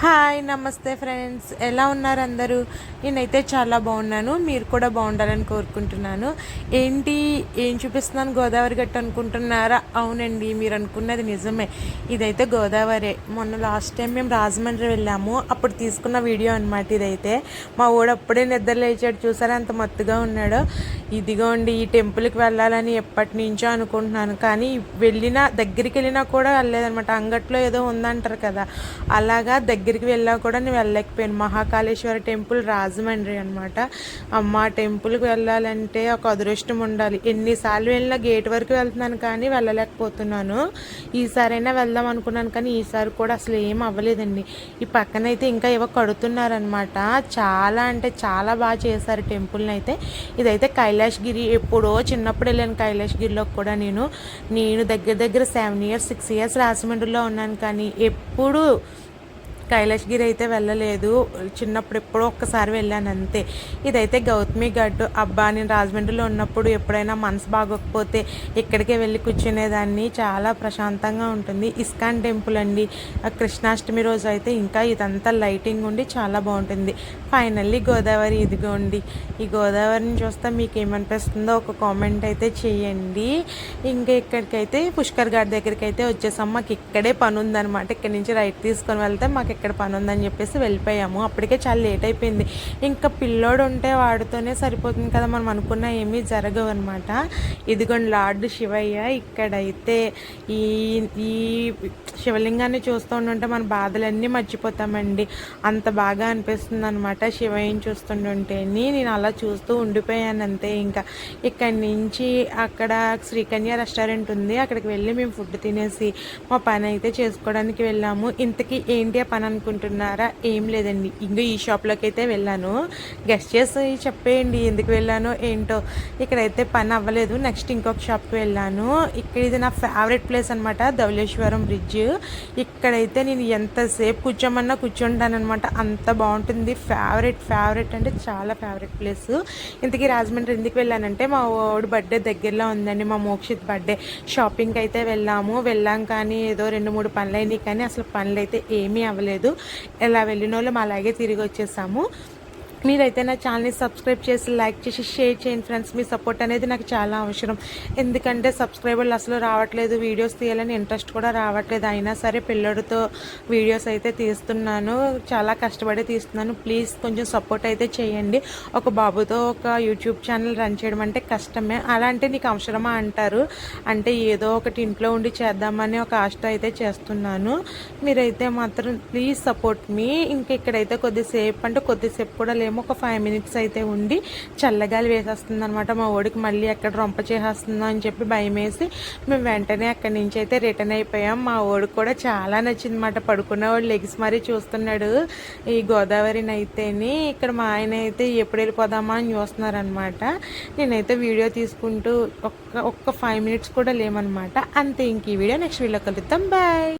Hi నమస్తే friends, ఎలా ఉన్నారు అందరూ? నేనైతే చాలా బాగున్నాను. మీరు కూడా బాగుండాలని కోరుకుంటున్నాను. ఏం చూపిస్తున్నాను, గోదావరి గట్టు అనుకుంటున్నారా? అవునండి, మీరు అనుకున్నది నిజమే. ఇదైతే గోదావరి. మొన్న లాస్ట్ టైం మేము రాజమండ్రి వెళ్ళాము, అప్పుడు తీసుకున్న వీడియో అనమాట ఇదైతే. మా ఊడు అప్పుడే నిద్ర లేచాడు, చూసారా అంత మత్తుగా ఉన్నాడో. ఇదిగోండి, ఈ టెంపుల్కి వెళ్ళాలని ఎప్పటి నుంచో అనుకుంటున్నాను, కానీ దగ్గరికి వెళ్ళినా కూడా వెళ్ళలేదనమాట. అంగట్లో ఏదో ఉందంటారు కదా, అలాగా దగ్గరికి వెళ్ళా కూడా నేను వెళ్ళలేకపోయాను. మహాకాళేశ్వర టెంపుల్ రాజమండ్రి అనమాట. అమ్మ టెంపుల్కి వెళ్ళాలంటే ఒక అదృష్టం ఉండాలి. ఎన్నిసార్లు వెళ్ళినా గేట్ వరకు వెళ్తున్నాను కానీ వెళ్ళలేకపోతున్నాను. ఈసారైనా వెళ్దాం అనుకున్నాను కానీ ఈసారి కూడా అసలు ఏం అవ్వలేదండి. ఈ పక్కనైతే ఇంకా ఏవో కడుతున్నారనమాట. చాలా అంటే చాలా బాగా చేశారు టెంపుల్ని అయితే. ఇదైతే కైలాసగిరి. ఎప్పుడో చిన్నప్పుడు వెళ్ళాను కైలాసగిరిలో కూడా. నేను దగ్గర 7 ఇయర్స్ 6 ఇయర్స్ రాజమండ్రిలో ఉన్నాను, కానీ ఎప్పుడు కైలాసగిరి అయితే వెళ్ళలేదు. చిన్నప్పుడు ఎప్పుడో ఒక్కసారి వెళ్ళాను అంతే. ఇదైతే గౌతమి గడ్డు. అబ్బా, నేను రాజమండ్రిలో ఉన్నప్పుడు ఎప్పుడైనా మనసు బాగోకపోతే ఇక్కడికే వెళ్ళి కూర్చునేదాన్ని. చాలా ప్రశాంతంగా ఉంటుంది. ఇస్కాన్ టెంపుల్ అండి. కృష్ణాష్టమి రోజు అయితే ఇంకా ఇదంతా లైటింగ్ ఉండి చాలా బాగుంటుంది. ఫైనల్లీ గోదావరి ఇదిగోండి. ఈ గోదావరిని చూస్తే మీకు ఏమనిపిస్తుందో ఒక కామెంట్ అయితే చేయండి. ఇంకా ఇక్కడికైతే పుష్కర్ ఘాట్ దగ్గరికి అయితే వచ్చేసాం. మాకు ఇక్కడే పని ఉందన్నమాట. ఇక్కడ నుంచి రైట్ తీసుకొని వెళ్తే మాకు ఇక్కడ పని ఉందని చెప్పేసి వెళ్ళిపోయాము. అప్పటికే చాలా లేట్ అయిపోయింది. ఇంకా పిల్లోడు ఉంటే వాడితోనే సరిపోతుంది కదా, మనం అనుకున్న ఏమీ జరగవు అనమాట. ఇదిగోండి లార్డ్ శివయ్య. ఇక్కడైతే ఈ ఈ శివలింగాన్ని చూస్తూ ఉంటే మన బాధలన్నీ మర్చిపోతామండి. అంత బాగా అనిపిస్తుంది అనమాట శివయ్యని చూస్తుంటే. నేను అలా చూస్తూ ఉండిపోయాను అంతే. ఇంకా ఇక్కడి నుంచి అక్కడ శ్రీకన్య రెస్టారెంట్ ఉంది, అక్కడికి వెళ్ళి మేము ఫుడ్ తినేసి మా పని అయితే చేసుకోవడానికి వెళ్ళాము. ఇంతకీ ఏంటి ఆ పని అనుకుంటున్నారా? ఏం లేదండి, ఇంకో ఈ షాప్లోకి అయితే వెళ్ళాను. గెస్ట్ చేసి చెప్పేయండి ఎందుకు వెళ్ళానో ఏంటో. ఇక్కడైతే పని అవ్వలేదు. నెక్స్ట్ ఇంకొక షాప్కి వెళ్ళాను. ఇక్కడ ఇది నా ఫేవరెట్ ప్లేస్ అనమాట, ధవళేశ్వరం బ్రిడ్జ్. ఇక్కడైతే నేను ఎంతసేపు కూర్చోమన్నా కూర్చుంటానమాట, అంత బాగుంటుంది. ఫేవరెట్ అంటే చాలా ఫేవరెట్ ప్లేస్. ఇంతకీ రాజమండ్రి ఎందుకు వెళ్ళానంటే మా వాడు బర్త్డే దగ్గరలో ఉందండి, మా మోక్షిత్ బర్త్డే. షాపింగ్కి అయితే వెళ్ళాం కానీ ఏదో 2-3 పనులు అయినాయి, కానీ అసలు పనులు అయితే ఏమీ అవ్వలేదు. ఎలా వెళ్ళిన వాళ్ళం అలాగే తిరిగి వచ్చేసాము. మీరైతే నా ఛానల్ని సబ్స్క్రైబ్ చేసి లైక్ చేసి షేర్ చేయండి ఫ్రెండ్స్. మీ సపోర్ట్ అనేది నాకు చాలా అవసరం. ఎందుకంటే సబ్స్క్రైబర్లు అసలు రావట్లేదు, వీడియోస్ తీయాలని ఇంట్రెస్ట్ కూడా రావట్లేదు. అయినా సరే పిల్లడితో వీడియోస్ అయితే తీస్తున్నాను, చాలా కష్టపడి తీస్తున్నాను. ప్లీజ్ కొంచెం సపోర్ట్ అయితే చేయండి. ఒక బాబుతో ఒక యూట్యూబ్ ఛానల్ రన్ చేయడం అంటే కష్టమే. అలా అంటే నీకు అవసరమా అంటారు. అంటే ఏదో ఒకటి ఇంట్లో ఉండి చేద్దామని ఒక ఆశ అయితే చేస్తున్నాను. మీరైతే మాత్రం ప్లీజ్ సపోర్ట్ మీ. ఇక్కడైతే కొద్దిసేపు కూడా ఒక 5 మినిట్స్ అయితే ఉండి చల్లగాలి వేసేస్తుంది అనమాట. మా ఓడికి మళ్ళీ ఎక్కడ రొంప చేసేస్తుందో అని చెప్పి భయం వేసి మేము వెంటనే అక్కడి నుంచి అయితే రిటర్న్ అయిపోయాం. మా ఓడికి కూడా చాలా నచ్చింది అనమాట. పడుకున్నవాడు లెగ్స్ మరీ చూస్తున్నాడు ఈ గోదావరిని అయితేని. ఇక్కడ మా ఆయన అయితే ఎప్పుడు వెళ్ళిపోదామా అని చూస్తున్నారనమాట. నేనైతే వీడియో తీసుకుంటూ ఒక్క 5 మినిట్స్ కూడా లేమనమాట. అంతే. ఇంక ఈ వీడియో నెక్స్ట్ వీడియో కలుద్దాం. బాయ్.